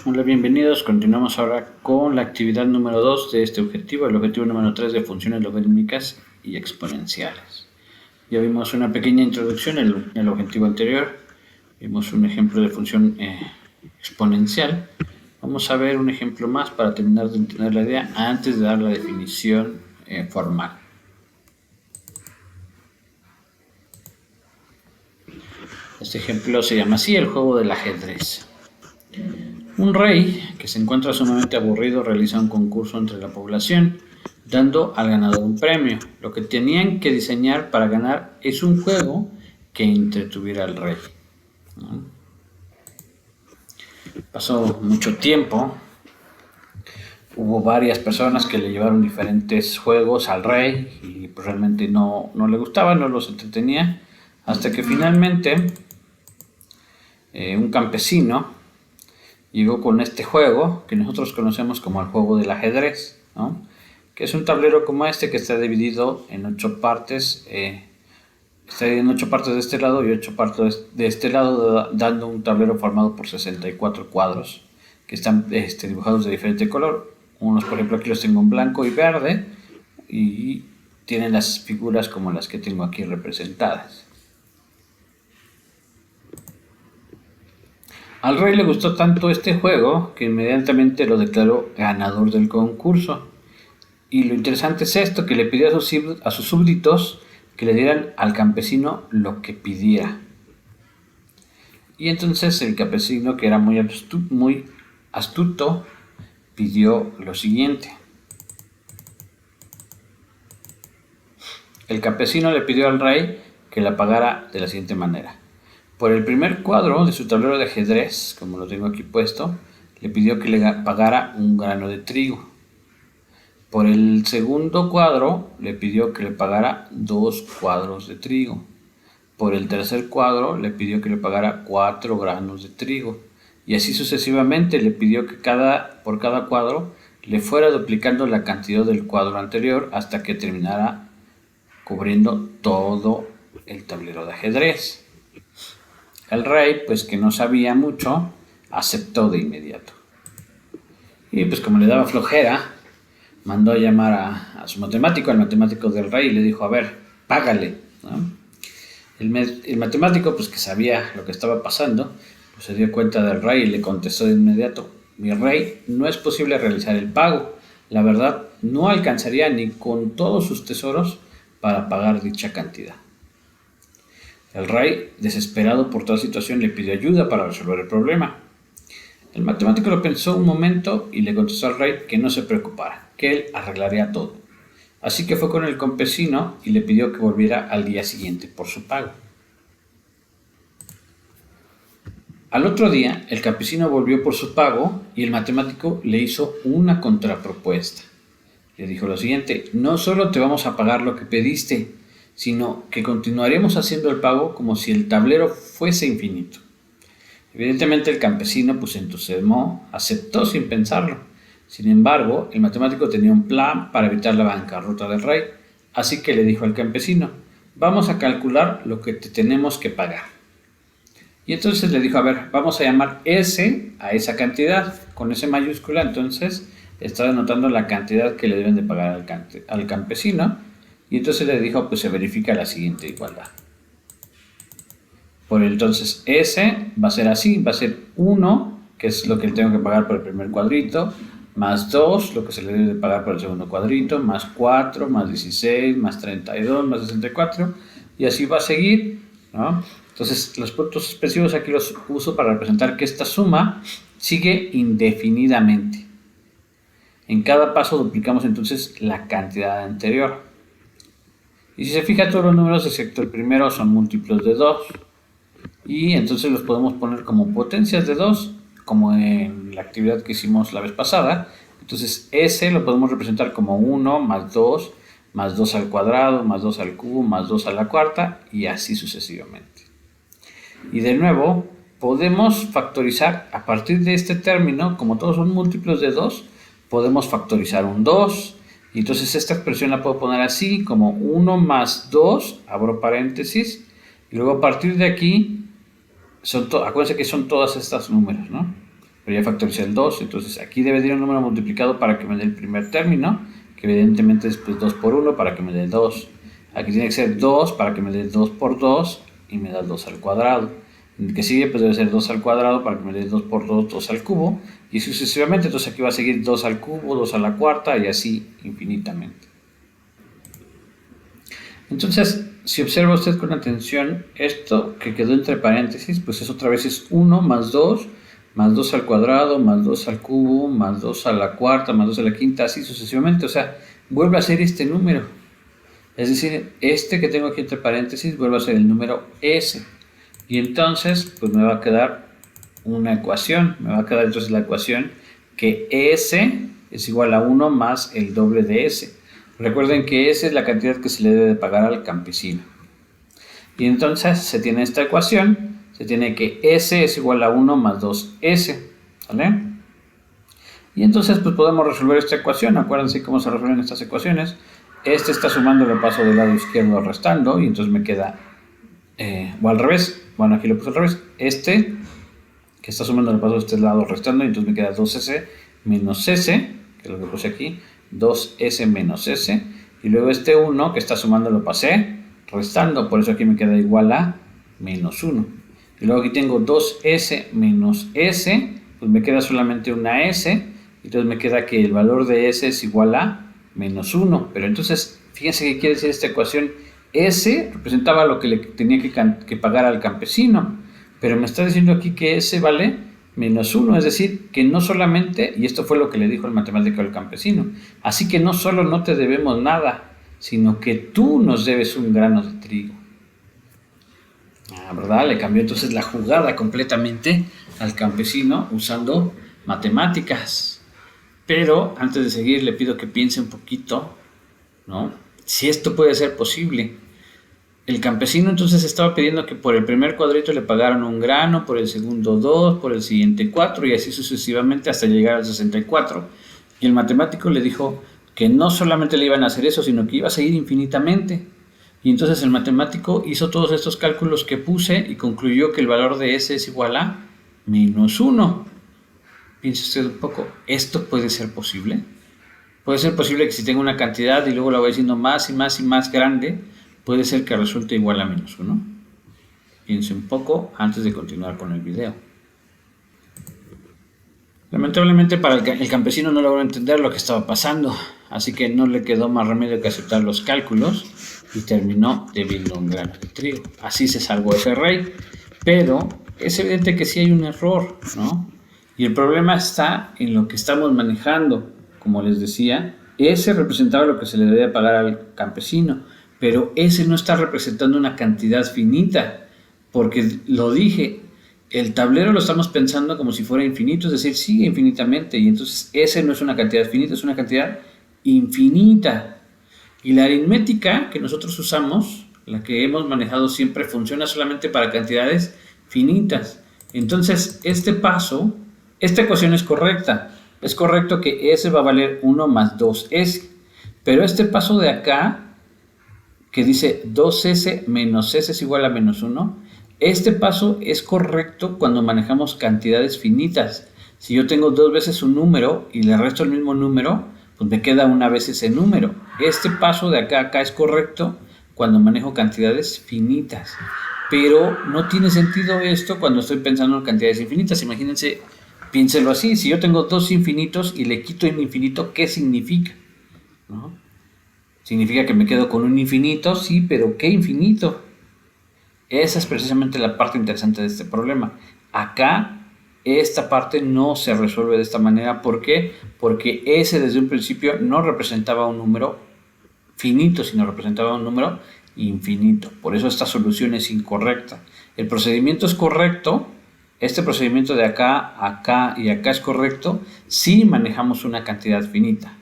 Hola, bienvenidos. Continuamos ahora con la actividad número 2 de este objetivo, el objetivo número 3 de funciones logarítmicas y exponenciales. Ya vimos una pequeña introducción en el objetivo anterior, vimos un ejemplo de función exponencial. Vamos a ver un ejemplo más para terminar de entender la idea antes de dar la definición formal. Este ejemplo se llama así: el juego del ajedrez. Un rey que se encuentra sumamente aburrido realiza un concurso entre la población, dando al ganador un premio. Lo que tenían que diseñar para ganar es un juego que entretuviera al rey. Pasó mucho tiempo, hubo varias personas que le llevaron diferentes juegos al rey y pues realmente no le gustaban, no los entretenía, hasta que finalmente un campesino llegó con este juego que nosotros conocemos como el juego del ajedrez, ¿no? Que es un tablero como este que está dividido en 8 partes, está en 8 partes de este lado y 8 partes de este lado, dando un tablero formado por 64 cuadros que están dibujados de diferente color. Unos, por ejemplo, aquí los tengo en blanco y verde y tienen las figuras como las que tengo aquí representadas. Al rey le gustó tanto este juego que inmediatamente lo declaró ganador del concurso. Y lo interesante es esto, que le pidió a sus súbditos que le dieran al campesino lo que pidiera. Y entonces el campesino, que era muy astuto, pidió lo siguiente. El campesino le pidió al rey que la pagara de la siguiente manera. Por el primer cuadro de su tablero de ajedrez, como lo tengo aquí puesto, le pidió que le pagara un grano de trigo. Por el segundo cuadro le pidió que le pagara 2 cuadros de trigo. Por el tercer cuadro le pidió que le pagara 4 granos de trigo. Y así sucesivamente le pidió que por cada cuadro le fuera duplicando la cantidad del cuadro anterior hasta que terminara cubriendo todo el tablero de ajedrez. El rey, pues que no sabía mucho, aceptó de inmediato. Y pues como le daba flojera, mandó a llamar a su matemático, al matemático del rey, y le dijo: a ver, págale, ¿no? El matemático, pues que sabía lo que estaba pasando, pues se dio cuenta del rey y le contestó de inmediato: mi rey, no es posible realizar el pago. La verdad, no alcanzaría ni con todos sus tesoros para pagar dicha cantidad. El rey, desesperado por toda situación, le pidió ayuda para resolver el problema. El matemático lo pensó un momento y le contestó al rey que no se preocupara, que él arreglaría todo. Así que fue con el campesino y le pidió que volviera al día siguiente por su pago. Al otro día, el campesino volvió por su pago y el matemático le hizo una contrapropuesta. Le dijo lo siguiente: no solo te vamos a pagar lo que pediste, sino que continuaremos haciendo el pago como si el tablero fuese infinito. Evidentemente el campesino pues se entusiasmó, aceptó sin pensarlo. Sin embargo, el matemático tenía un plan para evitar la bancarrota del rey, así que le dijo al campesino: vamos a calcular lo que te tenemos que pagar. Y entonces le dijo: a ver, vamos a llamar S a esa cantidad, con S mayúscula. Entonces está denotando la cantidad que le deben de pagar al campesino. Y entonces le dijo: pues se verifica la siguiente igualdad. Por entonces S va a ser así, va a ser 1, que es lo que tengo que pagar por el primer cuadrito, más 2, lo que se le debe de pagar por el segundo cuadrito, más 4, más 16, más 32, más 64, y así va a seguir, ¿no? Entonces los puntos expresivos aquí los uso para representar que esta suma sigue indefinidamente. En cada paso duplicamos entonces la cantidad anterior. Y si se fija, todos los números excepto el primero son múltiplos de 2. Y entonces los podemos poner como potencias de 2, como en la actividad que hicimos la vez pasada. Entonces S lo podemos representar como 1 más 2 al cuadrado, más 2 al cubo, más 2 a la cuarta, y así sucesivamente. Y de nuevo, podemos factorizar a partir de este término. Como todos son múltiplos de 2, podemos factorizar un 2. Y entonces esta expresión la puedo poner así, como 1 más 2, abro paréntesis, y luego a partir de aquí, acuérdense que son todos estos números, ¿no? pero ya factoricé el 2, entonces aquí debe de ir un número multiplicado para que me dé el primer término, que evidentemente es pues 2 por 1 para que me dé 2. Aquí tiene que ser 2 para que me dé 2 por 2 y me da 2 al cuadrado. El que sigue pues debe ser 2 al cuadrado para que me dé 2 por 2, 2 al cubo, y sucesivamente. Entonces aquí va a seguir 2 al cubo, 2 a la cuarta y así infinitamente. Entonces, si observa usted con atención, esto que quedó entre paréntesis, pues es otra vez es 1 más 2 al cuadrado, más 2 al cubo, más 2 a la cuarta, más 2 a la quinta, así sucesivamente. O sea, vuelve a ser este número. Es decir, este que tengo aquí entre paréntesis vuelve a ser el número S. Y entonces, pues me va a quedar una ecuación. Me va a quedar entonces la ecuación que S es igual a 1 más el doble de S. Recuerden que esa es la cantidad que se le debe pagar al campesino. Y entonces se tiene esta ecuación, se tiene que S es igual a 1 más 2S, ¿vale? Y entonces pues podemos resolver esta ecuación. Acuérdense cómo se resuelven estas ecuaciones. Este está sumando, lo paso del lado izquierdo restando y entonces me queda, o al revés, bueno aquí lo puse al revés, este que está sumando, lo paso de este lado restando y entonces me queda 2S menos S, que es lo que puse aquí, 2S menos S, y luego este 1 que está sumando lo pasé restando, por eso aquí me queda igual a menos 1. Y luego aquí tengo 2S menos S, pues me queda solamente una S, y entonces me queda que el valor de S es igual a menos 1. Pero entonces, fíjense qué quiere decir esta ecuación. S representaba lo que le tenía que pagar al campesino, pero me está diciendo aquí que S vale menos 1, es decir, que no solamente, y esto fue lo que le dijo el matemático al campesino, así que no solo no te debemos nada, sino que tú nos debes un grano de trigo. ¿Verdad? Le cambió entonces la jugada completamente al campesino usando matemáticas. Pero antes de seguir le pido que piense un poquito, ¿no? Si esto puede ser posible. El campesino entonces estaba pidiendo que por el primer cuadrito le pagaran un grano, por el segundo 2, por el siguiente 4 y así sucesivamente hasta llegar al 64. Y el matemático le dijo que no solamente le iban a hacer eso, sino que iba a seguir infinitamente. Y entonces el matemático hizo todos estos cálculos que puse y concluyó que el valor de S es igual a menos 1. Piense usted un poco, ¿esto puede ser posible? Puede ser posible que si tengo una cantidad y luego la voy haciendo más y más y más grande, puede ser que resulte igual a menos 1. Piense un poco antes de continuar con el video. Lamentablemente para el campesino no logró entender lo que estaba pasando, así que no le quedó más remedio que aceptar los cálculos y terminó debiendo un grano de trigo. Así se salvó ese rey, pero es evidente que sí hay un error, ¿no? Y el problema está en lo que estamos manejando. Como les decía, ese representaba lo que se le debía pagar al campesino, pero ese no está representando una cantidad finita, porque lo dije, el tablero lo estamos pensando como si fuera infinito, es decir, sigue infinitamente, y entonces ese no es una cantidad finita, es una cantidad infinita. Y la aritmética que nosotros usamos, la que hemos manejado siempre, funciona solamente para cantidades finitas. Entonces, esta ecuación es correcta. Es correcto que S va a valer 1 más 2S. Pero este paso de acá, que dice 2S menos S es igual a menos 1, este paso es correcto cuando manejamos cantidades finitas. Si yo tengo dos veces un número y le resto el mismo número, pues me queda una vez ese número. Este paso de acá a acá es correcto cuando manejo cantidades finitas. Pero no tiene sentido esto cuando estoy pensando en cantidades infinitas. Imagínense, piénselo así. Si yo tengo dos infinitos y le quito un infinito, ¿qué significa? ¿No? ¿Significa que me quedo con un infinito? Sí, pero ¿qué infinito? Esa es precisamente la parte interesante de este problema. Acá, esta parte no se resuelve de esta manera. ¿Por qué? Porque S desde un principio no representaba un número finito, sino representaba un número infinito. Por eso esta solución es incorrecta. El procedimiento es correcto. Este procedimiento de acá, acá y acá es correcto si manejamos una cantidad finita.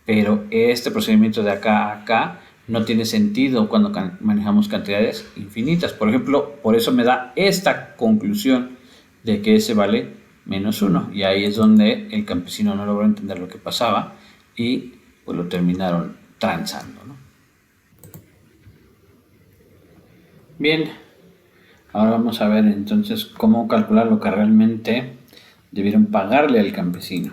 Pero este procedimiento de acá a acá no tiene sentido cuando manejamos cantidades infinitas. Por ejemplo, por eso me da esta conclusión de que S vale menos 1. Y ahí es donde el campesino no logró entender lo que pasaba y pues lo terminaron transando, ¿no? Bien, ahora vamos a ver entonces cómo calcular lo que realmente debieron pagarle al campesino.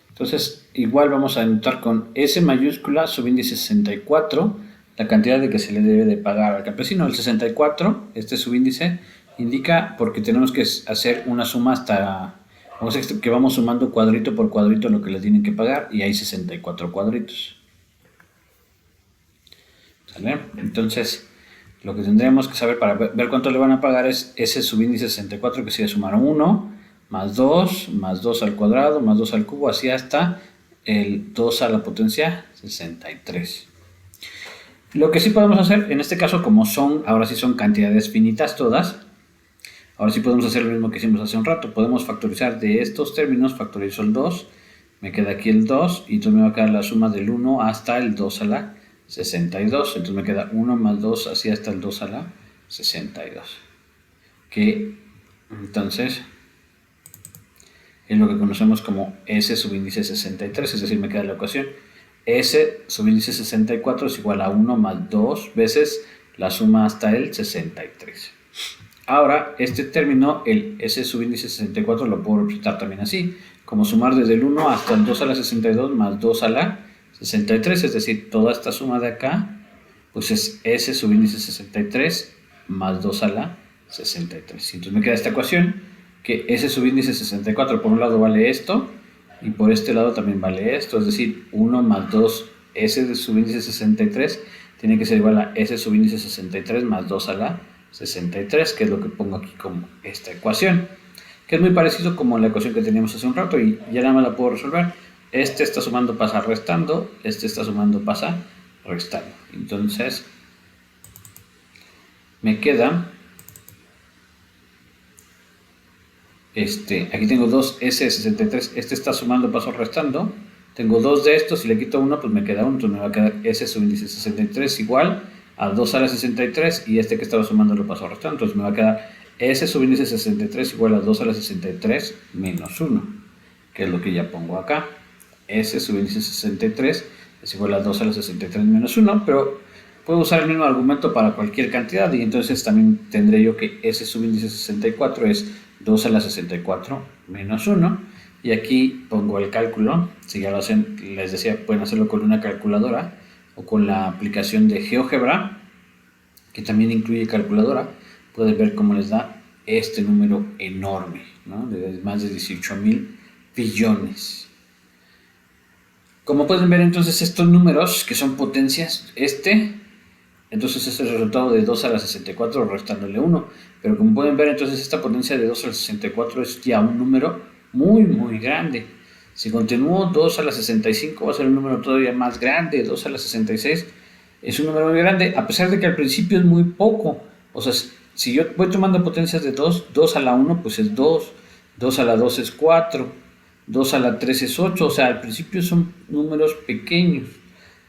Entonces, igual vamos a anotar con S mayúscula, subíndice 64, la cantidad de que se le debe de pagar al campesino. El 64, este subíndice, indica porque tenemos que hacer una suma hasta, vamos a decir que vamos sumando cuadrito por cuadrito lo que le tienen que pagar, y hay 64 cuadritos. ¿Sale? Entonces, lo que tendríamos que saber para ver cuánto le van a pagar es ese subíndice 64, que sería sumar 1, más 2 al cuadrado, más 2 al cubo, así hasta el 2 a la potencia 63. Lo que sí podemos hacer, en este caso, como son, ahora sí son cantidades finitas todas, ahora sí podemos hacer lo mismo que hicimos hace un rato. Podemos factorizar de estos términos, factorizo el 2, me queda aquí el 2, y entonces me va a quedar la suma del 1 hasta el 2 a la 62. Entonces me queda 1 más 2, así hasta el 2 a la 62. Que entonces es lo que conocemos como S subíndice 63, es decir, me queda la ecuación S subíndice 64 es igual a 1 más 2 veces la suma hasta el 63. Ahora, este término, el S subíndice 64, lo puedo representar también así, como sumar desde el 1 hasta el 2 a la 62 más 2 a la 63, es decir, toda esta suma de acá, pues es S subíndice 63 más 2 a la 63. Entonces me queda esta ecuación, que S subíndice 64 por un lado vale esto, y por este lado también vale esto, es decir, 1 más 2 S de subíndice 63 tiene que ser igual a S subíndice 63 más 2 a la 63, que es lo que pongo aquí como esta ecuación, que es muy parecido como la ecuación que teníamos hace un rato, y ya nada más la puedo resolver. Este está sumando, pasa restando, este está sumando, pasa restando. Entonces me queda aquí tengo 2 S de 63, este está sumando, paso restando, tengo 2 de estos, si le quito 1 pues me queda 1, entonces me va a quedar S subíndice 63 igual a 2 a la 63, y este que estaba sumando lo paso restando, entonces me va a quedar S subíndice 63 igual a 2 a la 63 menos 1, que es lo que ya pongo acá. S subíndice 63 es igual a 2 a la 63 menos 1, pero puedo usar el mismo argumento para cualquier cantidad, y entonces también tendré yo que S subíndice 64 es 2 a la 64 menos 1, y aquí pongo el cálculo. Si ya lo hacen, les decía, pueden hacerlo con una calculadora o con la aplicación de GeoGebra, que también incluye calculadora. Pueden ver cómo les da este número enorme, ¿no? De más de 18,000 billones. Como pueden ver, entonces, estos números que son potencias, entonces es el resultado de 2 a la 64 restándole 1, pero como pueden ver, entonces esta potencia de 2 a la 64 es ya un número muy muy grande. Si continúo, 2 a la 65 va a ser un número todavía más grande, 2 a la 66 es un número muy grande, a pesar de que al principio es muy poco. O sea, si yo voy tomando potencias de 2 a la 1 pues es 2, 2 a la 2 es 4, 2 a la 3 es 8, o sea, al principio son números pequeños,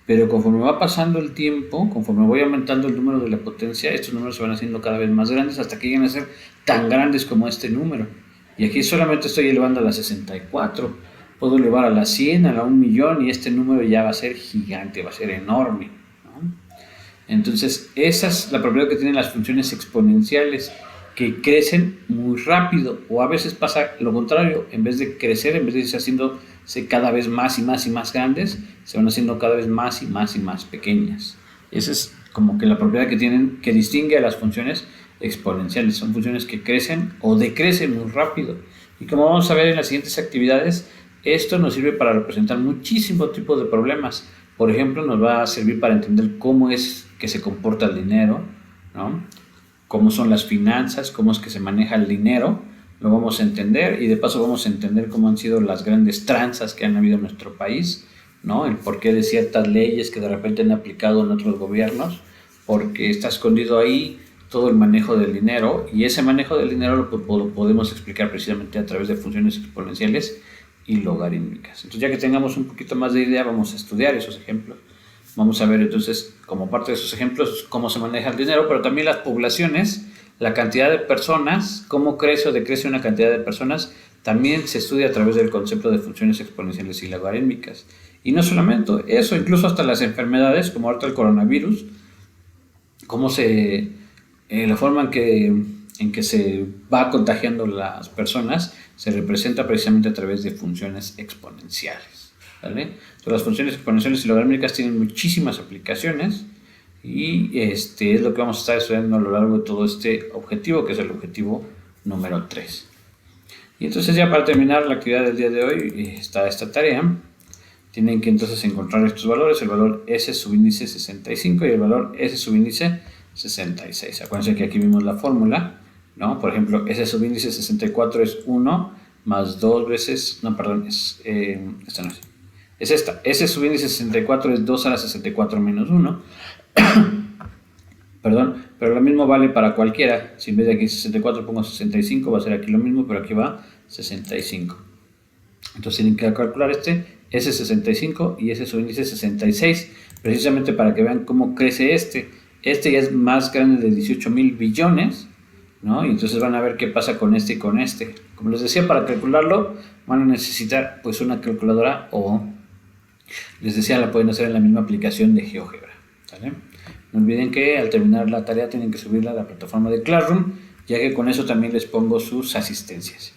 pero conforme va pasando el tiempo, conforme voy aumentando el número de la potencia, estos números se van haciendo cada vez más grandes hasta que lleguen a ser tan grandes como este número. Y aquí solamente estoy elevando a la 64, puedo elevar a la 100, a la 1.000.000, y este número ya va a ser gigante, va a ser enorme, ¿no? Entonces, esa es la propiedad que tienen las funciones exponenciales, que crecen muy rápido, o a veces pasa lo contrario, en vez de crecer, en vez de irse haciéndose cada vez más y más y más grandes, se van haciendo cada vez más y más y más pequeñas. Esa es como que la propiedad que tienen, que distingue a las funciones exponenciales. Son funciones que crecen o decrecen muy rápido, y como vamos a ver en las siguientes actividades, esto nos sirve para representar muchísimos tipos de problemas. Por ejemplo, nos va a servir para entender cómo es que se comporta el dinero, ¿no? Cómo son las finanzas, cómo es que se maneja el dinero, lo vamos a entender, y de paso vamos a entender cómo han sido las grandes tranzas que han habido en nuestro país, ¿no? El porqué de ciertas leyes que de repente han aplicado en otros gobiernos, porque está escondido ahí todo el manejo del dinero, y ese manejo del dinero lo podemos explicar precisamente a través de funciones exponenciales y logarítmicas. Entonces, ya que tengamos un poquito más de idea, vamos a estudiar esos ejemplos. Vamos a ver entonces, como parte de esos ejemplos, cómo se maneja el dinero, pero también las poblaciones, la cantidad de personas, cómo crece o decrece una cantidad de personas, también se estudia a través del concepto de funciones exponenciales y logarítmicas. Y no solamente eso, incluso hasta las enfermedades, como ahorita el coronavirus, cómo la forma en que en que se va contagiando las personas se representa precisamente a través de funciones exponenciales, ¿vale? Entonces, las funciones exponenciales y logarítmicas tienen muchísimas aplicaciones y es lo que vamos a estar estudiando a lo largo de todo este objetivo, que es el objetivo número 3. Y entonces, ya para terminar la actividad del día de hoy está esta tarea. Tienen que entonces encontrar estos valores, el valor S subíndice 65 y el valor S subíndice 66. Acuérdense que aquí vimos la fórmula, ¿no? Por ejemplo, S subíndice 64 es 1 más 2 veces, no, perdón, esta no es. Es esta, S subíndice 64 es 2 a la 64 menos 1. Perdón, pero lo mismo vale para cualquiera. Si en vez de aquí 64 pongo 65, va a ser aquí lo mismo, pero aquí va 65. Entonces tienen que calcular ese 65 y ese subíndice 66, precisamente para que vean cómo crece este. Este ya es más grande de 18,000 billones, ¿no? Y entonces van a ver qué pasa con este y con este. Como les decía, para calcularlo van a necesitar pues una calculadora o, les decía, la pueden hacer en la misma aplicación de GeoGebra, ¿vale? No olviden que al terminar la tarea tienen que subirla a la plataforma de Classroom, ya que con eso también les pongo sus asistencias.